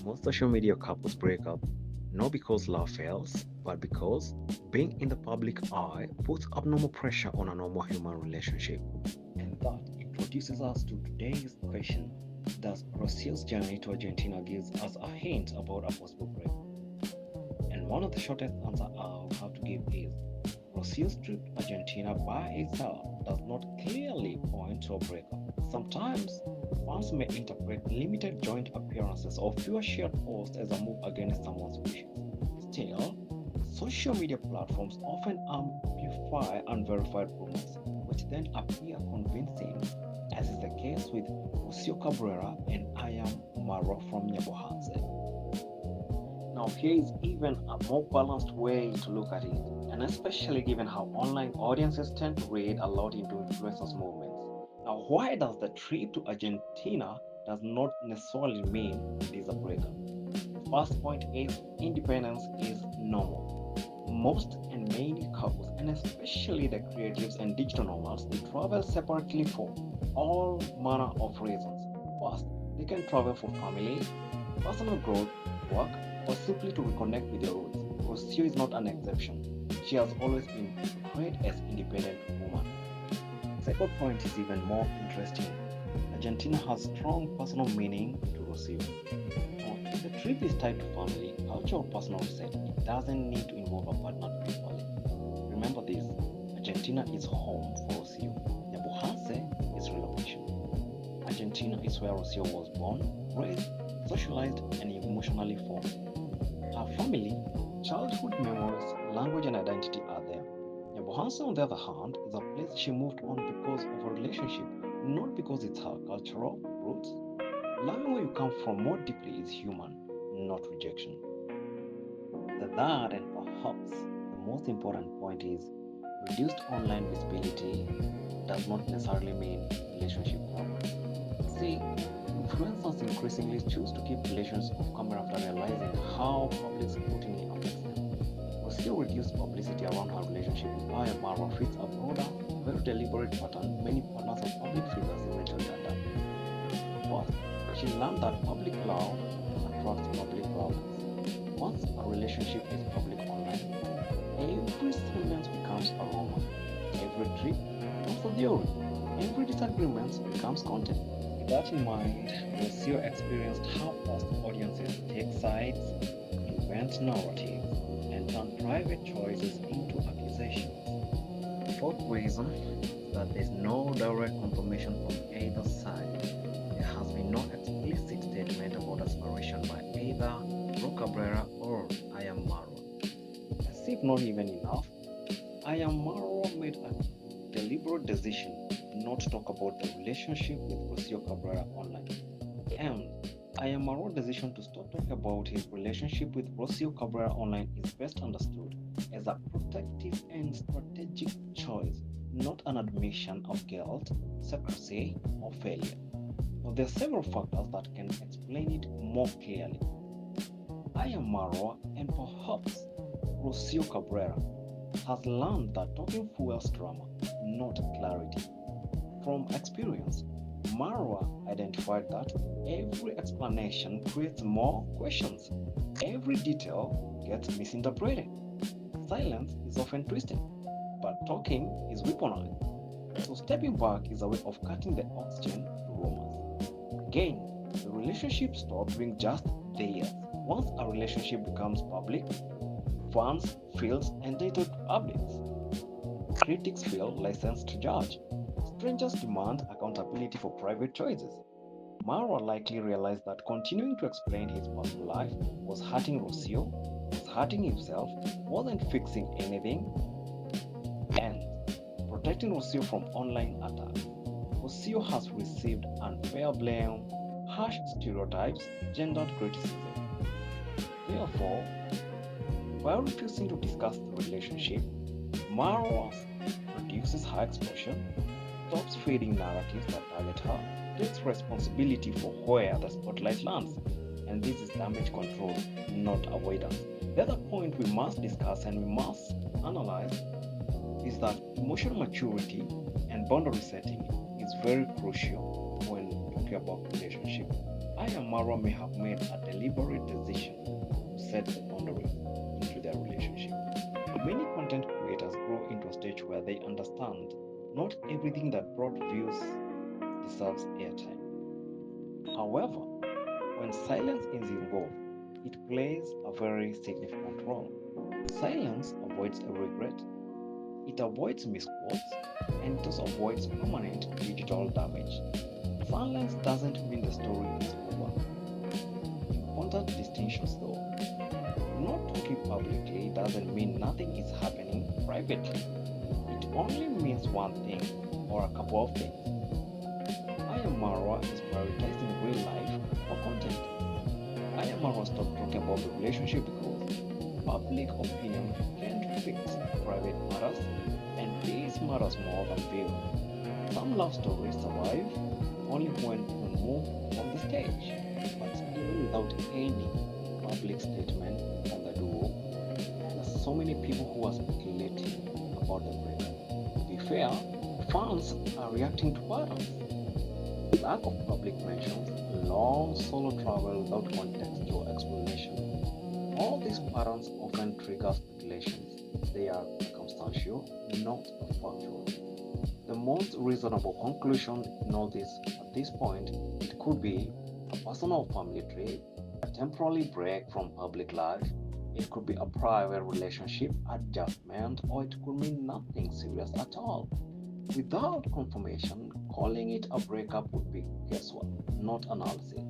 Most social media couples break up not because love fails, but because being in the public eye puts abnormal pressure on a normal human relationship. And that introduces us to today's question. Does Rocio's journey to Argentina gives us a hint about a possible breakup? And one of the shortest answers I'll have to give is Rocio's trip to Argentina by itself does not clearly point to a breakup. Sometimes, fans may interpret limited joint appearances or fewer shared posts as a move against someone's wishes. Still, social media platforms often amplify unverified rumors, which then appear convincing, as is the case with Rocio Cabrera and I Am Marwa from Nyabohanse. Now, here is even a more balanced way to look at it, and especially given how online audiences tend to read a lot into influencers' movements. Now, why does the trip to Argentina does not necessarily mean it is a breakup? The first point is independence is normal. Most and many couples, and especially the creatives and digital nomads, they travel separately for all manner of reasons. First, they can travel for family, personal growth, work, or simply to reconnect with their roots. Rocio is not an exception. She has always been portrayed as independent woman. Second point is even more interesting. Argentina has strong personal meaning to Rocio. Now, if the trip is tied to family, culture, or personal reset, it doesn't need to involve a partner principally. Remember this, Argentina is home for Rocio. Nyabuhanse is relocation. Argentina is where Rocio was born, raised, socialized, and emotionally formed. Her family, childhood memories, language, and identity are there. Nyabohansa, on the other hand, is a place she moved on because of a relationship, not because it's her cultural roots. Loving where you come from more deeply is human, not rejection. The third and perhaps the most important point is reduced online visibility does not necessarily mean relationship problems. See, influencers increasingly choose to keep relations off camera after realizing how public scrutiny affects them. Rocio reduced publicity around her relationship with I Am Marwa fits a broader, very deliberate pattern many partners or public figures eventually adapt. First, she learned that public love attracts public violence. Once a relationship is public online, every semblance becomes a rumor. Every trip becomes a theory. Every disagreement becomes content. With that in mind, Rocio experienced how fast audiences take sides, invent narratives, and turn private choices into accusations. The fourth reason is that there's no direct confirmation from either side. There has been no explicit statement about aspiration by either Ro Cabrera or I Am Marwa. As if not even enough, I Am Marwa made a deliberate decision not to talk about the relationship with Rocio Cabrera online. And I Am Marwa's decision to stop talking about his relationship with Rocio Cabrera online is best understood as a protective and strategic choice, not an admission of guilt, secrecy, or failure. Now, there are several factors that can explain it more clearly. I Am Marwa and perhaps Rocio Cabrera has learned that talking fuels drama, not clarity. From experience, Marwa identified that every explanation creates more questions. Every detail gets misinterpreted. Silence is often twisted, but talking is weaponized. So stepping back is a way of cutting the oxygen to rumors. Again, the relationship stops being just theirs. Once a relationship becomes public, fans feel entitled to updates. Critics feel licensed to judge. Strangers demand accountability for private choices. Marwa likely realized that continuing to explain his personal life was hurting Rocio, was hurting himself, wasn't fixing anything, and protecting Rocio from online attacks. Rocio has received unfair blame, harsh stereotypes, gendered criticism. Therefore, by refusing to discuss the relationship, Marwa reduces her exposure, stops feeding narratives that target her, takes responsibility for where the spotlight lands. And this is damage control, not avoidance. The other point we must discuss and we must analyze is that emotional maturity and boundary setting is very crucial when talking about relationship. I Am Marwa may have made a deliberate decision to set the boundaries into their relationship. Many content creators grow into a stage where they understand not everything that broad views deserves airtime. However, when silence is involved, it plays a very significant role. Silence avoids a regret, it avoids misquotes, and it also avoids permanent digital damage. Silence doesn't mean the story is over. Important distinctions though. Not talking publicly doesn't mean nothing is happening privately. It only means one thing or a couple of things. I Am Marwa is prioritizing real life or content. I Am Marwa stopped talking about the relationship because public opinion can't fix private matters, and peace matters more than views. Some love stories survive only when removed from the stage, but even without any public statement from the duo, there's so many people who are speculating about the breakup. To be fair, fans are reacting to patterns. Lack of public mentions, long solo travel without context or explanation. All these patterns often trigger speculations. They are circumstantial, not factual. The most reasonable conclusion in all this at this point, it could be a personal family trip, a temporary break from public life, it could be a private relationship adjustment, or it could mean nothing serious at all. Without confirmation, calling it a breakup would be guesswork, not analysis.